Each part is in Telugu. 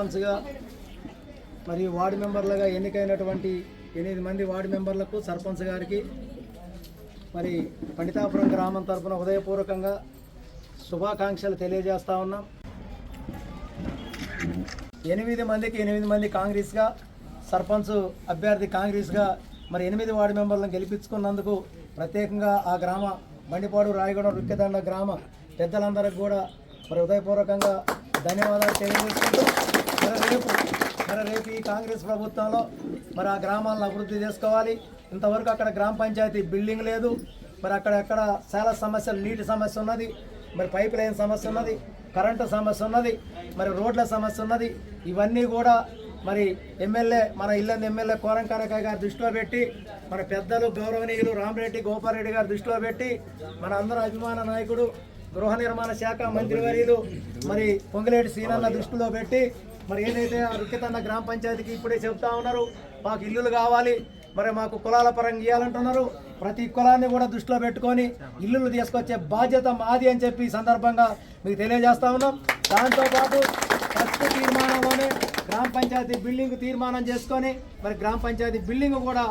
సర్పంచ్గా మరియు వార్డు మెంబర్లుగా ఎన్నికైనటువంటి 8 మంది వార్డు మెంబర్లకు సర్పంచ్ గారికి మరి పండితాపురం గ్రామం తరఫున హృదయపూర్వకంగా శుభాకాంక్షలు తెలియజేస్తా ఉన్నాం. 8 మందికి 8 మంది కాంగ్రెస్గా, సర్పంచ్ అభ్యర్థి కాంగ్రెస్గా మరి 8 వార్డు మెంబర్లను గెలిపించుకున్నందుకు ప్రత్యేకంగా ఆ గ్రామ బండిపాడు రాయగూడెం రుక్కెదండ గ్రామ పెద్దలందరికీ కూడా మరి హృదయపూర్వకంగా ధన్యవాదాలు తెలియజేసుకుంటూ రేపు ఈ కాంగ్రెస్ ప్రభుత్వంలో మరి ఆ గ్రామాలను అభివృద్ధి చేసుకోవాలి. ఇంతవరకు అక్కడ గ్రామ పంచాయతీ బిల్డింగ్ లేదు. మరి అక్కడెక్కడ చాలా సమస్యలు, నీటి సమస్య ఉన్నది, మరి పైప్ లైన్ సమస్య ఉన్నది, కరెంటు సమస్య ఉన్నది, మరి రోడ్ల సమస్య ఉన్నది. ఇవన్నీ కూడా మరి మన ఇల్లందు ఎమ్మెల్యే కోరం కనకయ్య గారి దృష్టిలో పెట్టి, మన పెద్దలు గౌరవనీయులు రామరెడ్డి గోపాలరెడ్డి గారి దృష్టిలో పెట్టి, మన అందరూ అభిమాన నాయకుడు గృహ నిర్మాణ శాఖ మంత్రివర్యులు మరి పొంగిలేటి సీనన్న దృష్టిలో పెట్టి మరి ఏదైతే ఆ రుక్కెతండ గ్రామ పంచాయతీకి ఇప్పుడే చెప్తా ఉన్నారు, మాకు ఇల్లులు కావాలి, మరి మాకు కులాల పరంగా ఇవ్వాలంటున్నారు. ప్రతి కులాన్ని కూడా దృష్టిలో పెట్టుకొని ఇల్లులు తీసుకొచ్చే బాధ్యత మాది అని చెప్పి ఈ సందర్భంగా మీకు తెలియజేస్తా ఉన్నాం. దాంతోపాటు ఫస్ట్ తీర్మానంలోనే గ్రామ పంచాయతీ బిల్డింగ్ తీర్మానం చేసుకొని మరి గ్రామ పంచాయతీ బిల్డింగ్ కూడా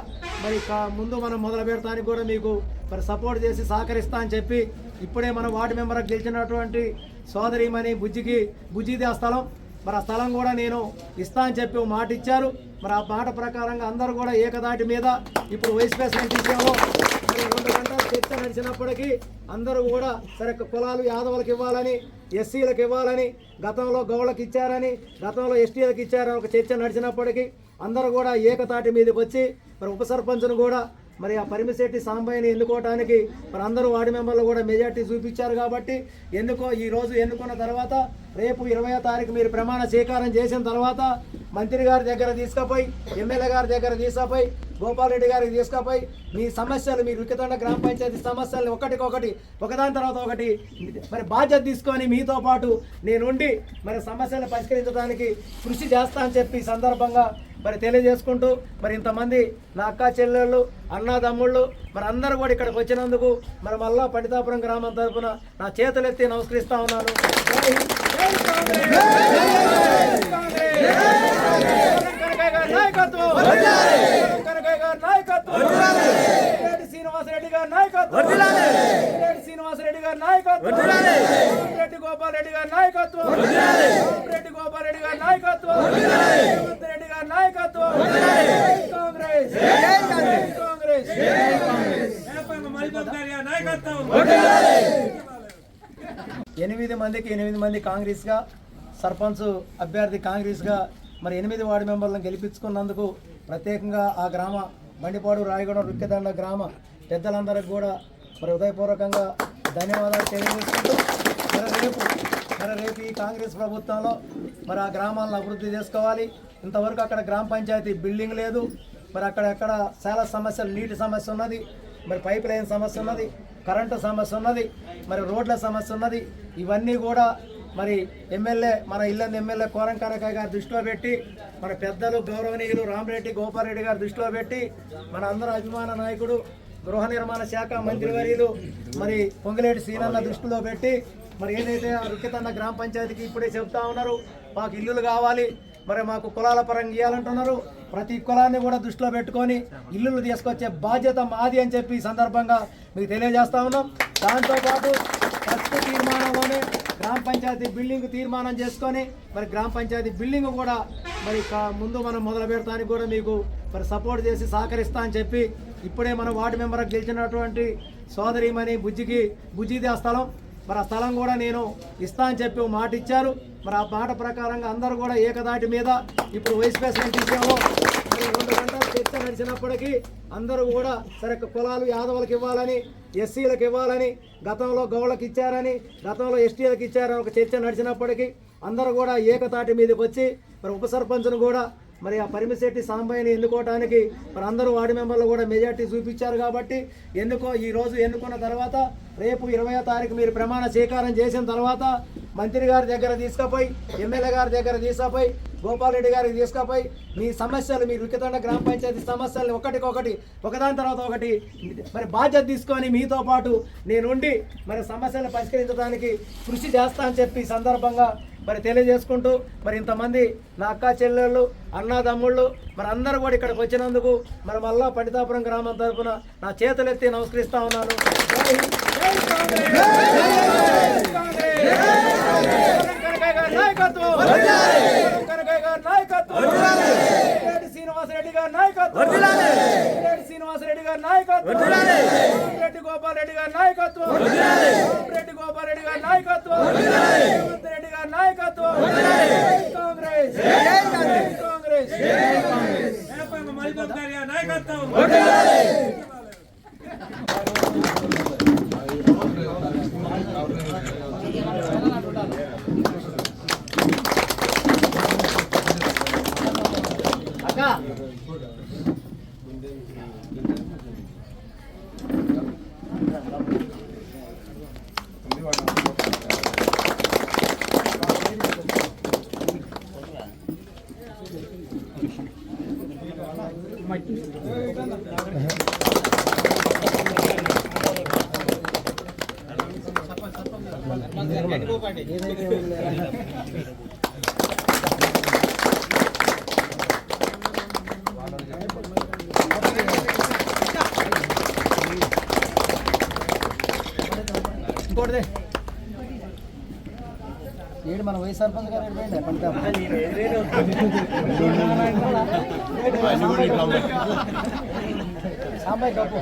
మరి ముందు మనం మొదలు పెడతానికి కూడా మీకు మరి సపోర్ట్ చేసి సహకరిస్తా అని చెప్పి ఇప్పుడే మన వార్డు మెంబర్కి గెలిచినటువంటి సోదరిమణి బుజ్జిది ఆ స్థలం, మరి ఆ స్థలం కూడా నేను ఇస్తా అని చెప్పి మాట ఇచ్చారు. మరి ఆ మాట ప్రకారంగా అందరూ కూడా ఏకదాటి మీద ఇప్పుడు వైస్ ప్రెసిడెంట్ విషయంలో మరి 2 గంటల చర్చ నడిచినప్పటికీ అందరూ కూడా సరే కులాలు యాదవులకు ఇవ్వాలని, ఎస్సీలకు ఇవ్వాలని, గతంలో గౌళ్ళకి ఇచ్చారని, గతంలో ఎస్టీలకు ఇచ్చారని ఒక చర్చ నడిచినప్పటికీ అందరూ కూడా ఏకతాటి మీదకి వచ్చి మరి ఉప సర్పంచ్ను కూడా మరి ఆ పరిమిశెట్టి సాంబయ్యని ఎన్నుకోవడానికి మరి అందరూ వార్డు మెంబర్లు కూడా మెజార్టీ చూపించారు. కాబట్టి ఈ రోజు ఎన్నుకున్న తర్వాత రేపు 20వ తారీఖు మీరు ప్రమాణ స్వీకారం చేసిన తర్వాత మంత్రి గారి దగ్గర తీసుకుపోయి, ఎమ్మెల్యే గారి దగ్గర తీసుకుపోయి, గోపాలరెడ్డి గారికి తీసుకుపోయి మీ సమస్యలు, మీ రుక్కెతండ గ్రామ పంచాయతీ సమస్యలను ఒకదాని తర్వాత ఒకటి మరి బాధ్యత తీసుకొని మీతో పాటు నేనుండి మరి సమస్యలు పరిష్కరించడానికి కృషి చేస్తా అని చెప్పి సందర్భంగా మరి తెలియజేసుకుంటూ మరి ఇంతమంది నా అక్క చెల్లెళ్ళు, అన్నదమ్ముళ్ళు మరి అందరూ కూడా ఇక్కడికి వచ్చినందుకు మరి మళ్ళా పండితాపురం గ్రామం తరఫున నా చేతులెత్తి నమస్కరిస్తా ఉన్నాను. శ్రీనివాసరెడ్డి గారి నాయకత్వం, శ్రీనివాసరెడ్డి గారి నాయకత్వం, రెడ్డి గోపాలరెడ్డి గారి నాయకత్వం, రెడ్డి గోపాలరెడ్డి గారి నాయకత్వం, రెడ్డి గారి నాయకత్వం, కాంగ్రెస్ కాంగ్రెస్ 8 మందికి 8 మంది కాంగ్రెస్గా, సర్పంచ్ అభ్యర్థి కాంగ్రెస్గా మరి 8 వార్డు మెంబర్లను గెలిపించుకున్నందుకు ప్రత్యేకంగా ఆ గ్రామ బండిపాడు రాయగూడెం రుక్కెదండ గ్రామ పెద్దలందరికీ కూడా మరి హృదయపూర్వకంగా ధన్యవాదాలు తెలియజేసుకుంటూ రేపు ఈ కాంగ్రెస్ ప్రభుత్వంలో మరి ఆ గ్రామాలను అభివృద్ధి చేసుకోవాలి. ఇంతవరకు అక్కడ గ్రామ పంచాయతీ బిల్డింగ్ లేదు. మరి అక్కడెక్కడ చాలా సమస్యలు, నీటి సమస్య ఉన్నది, మరి పైప్ లైన్ సమస్య ఉన్నది, కరెంటు సమస్య ఉన్నది, మరి రోడ్ల సమస్య ఉన్నది. ఇవన్నీ కూడా మరి మన ఇల్లందు ఎమ్మెల్యే కోరం కనకయ్య గారి దృష్టిలో పెట్టి, మన పెద్దలు గౌరవనీయులు రామరెడ్డి గోపాలరెడ్డి గారి దృష్టిలో పెట్టి, మన అందరూ అభిమాన నాయకుడు గృహ నిర్మాణ శాఖ మంత్రివర్యులు మరి పొంగిలేటి సీనన్న దృష్టిలో పెట్టి మరి ఏదైతే ఆ రుక్కెతండ గ్రామ పంచాయతీకి ఇప్పుడే చెప్తా ఉన్నారు, మాకు ఇల్లులు కావాలి, మరి మాకు కులాల పరంగా ఇవ్వాలంటున్నారు. ప్రతి కులాన్ని కూడా దృష్టిలో పెట్టుకొని ఇల్లులు తీసుకొచ్చే బాధ్యత మాది అని చెప్పి ఈ సందర్భంగా మీకు తెలియజేస్తా ఉన్నాం. దాంతోపాటు ఫస్ట్ తీర్మానంలోనే గ్రామ పంచాయతీ బిల్డింగ్ తీర్మానం చేసుకొని మరి గ్రామ పంచాయతీ బిల్డింగ్ కూడా మరి ముందు మనం మొదలు పెడతానికి కూడా మీకు మరి సపోర్ట్ చేసి సహకరిస్తా అని చెప్పి ఇప్పుడే మన వార్డు మెంబర్కి గెలిచినటువంటి సోదరిమణి బుజ్జిది ఆ స్థలం, మరి ఆ స్థలం కూడా నేను ఇస్తా అని చెప్పి మాట ఇచ్చారు. మరి ఆ మాట ప్రకారంగా అందరూ కూడా ఏకదాటి మీద ఇప్పుడు వైస్ ప్రెసిడెంట్ విషయంలో 2 గంటల చర్చ నడిచినప్పటికీ అందరూ కూడా సరే కులాలు యాదవులకు ఇవ్వాలని, ఎస్సీలకు ఇవ్వాలని, గతంలో గౌళ్ళకి ఇచ్చారని, గతంలో ఎస్టీలకు ఇచ్చారని ఒక చర్చ నడిచినప్పటికీ అందరూ కూడా ఏకతాటి మీదకి వచ్చి మరి ఉప సర్పంచ్ను కూడా మరి ఆ పరిమిశెట్టి సాంబయ్యని ఎన్నుకోవడానికి మరి అందరూ వార్డు మెంబర్లు కూడా మెజార్టీ చూపించారు. కాబట్టి ఈ రోజు ఎన్నుకున్న తర్వాత రేపు 20వ తారీఖు మీరు ప్రమాణ స్వీకారం చేసిన తర్వాత మంత్రి గారి దగ్గర తీసుకుపోయి, ఎమ్మెల్యే గారి దగ్గర తీసుకుపోయి, గోపాలరెడ్డి గారికి తీసుకుపోయి మీ సమస్యలు, మీ రుక్కెతండ గ్రామ పంచాయతీ సమస్యలను ఒకదాని తర్వాత ఒకటి మరి బాధ్యత తీసుకొని మీతో పాటు నేనుండి మరి సమస్యలు పరిష్కరించడానికి కృషి చేస్తా అని చెప్పి సందర్భంగా మరి తెలియజేసుకుంటూ మరి ఇంతమంది నా అక్క చెల్లెళ్ళు అన్నదమ్ముళ్ళు మరి అందరూ కూడా ఇక్కడికి వచ్చినందుకు మరి మళ్ళా పండితాపురం గ్రామం తరఫున నా చేతులెత్తి నమస్కరిస్తా ఉన్నాను. నాయకత్వం శ్రీనివాసరెడ్డి గారి నాయకత్వం, శ్రీనివాసరెడ్డి గారి నాయకత్వం, రెడ్డి గోపాల్ రెడ్డి గారి నాయకత్వం, రెడ్డి గోపాల్ రెడ్డి గారి నాయకత్వం, రేవంత్ రెడ్డి గారి నాయకత్వం, కాంగ్రెస్ కాంగ్రెస్ నాయకత్వం. ఇంకోటిదే ఏడు మన వైస్ సర్పంచ్ గారు సాంబాయి కప్పు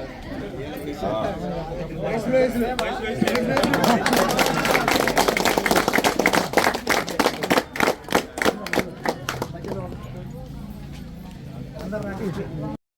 అందరూ